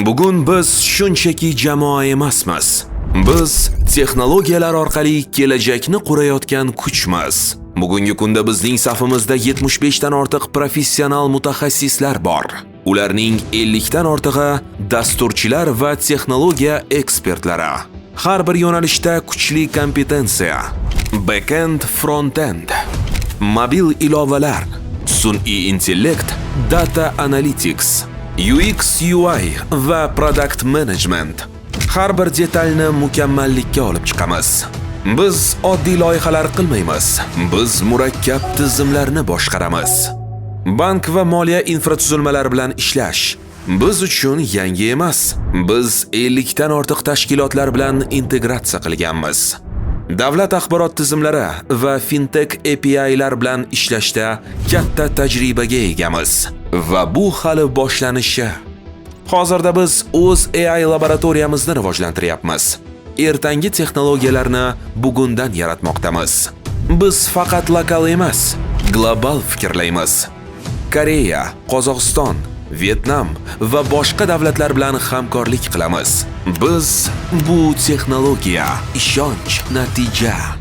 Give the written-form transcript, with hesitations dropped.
Bugun biz shunchaki jamoa emasmiz. Biz texnologiyalar orqali kelajakni qurayotgan kuchmiz. Bugungi kunda bizning safimizda 75 dan ortiq professional mutaxassislar bor. Ularning 50 dan ortig'i dasturchilar va texnologiya ekspertlari. Har bir yo'nalishda kuchli kompetensiya. Backend, frontend, mobil ilovalar, sun'iy intellekt, data analytics, UX, UI va product management. Har bir detalni mukammallikka olib chiqamiz. Biz oddiy loyihalar qilmaymiz. Biz murakkab tizimlarni boshqaramiz. Bank va moliya infratuzilmalari bilan ishlash biz uchun yangi emas. Biz 50 dan ortiq tashkilotlar bilan integratsiya qilganmiz. Davlat axborot tizimlari va fintech API'lar bilan ishlashda katta tajribaga egamiz va bu hali boshlanishi. Hozirda biz o'z AI laboratoriyamizni rivojlantiryapmiz. Ertangi texnologiyalarni bugundan yaratmoqdamiz. Biz faqat lokal emas, global fikrlaymiz. Koreya, Qozog'iston, Vyetnam va boshqa davlatlar bilan hamkorlik qilamiz. Biz bu texnologiya, ishonch, natija.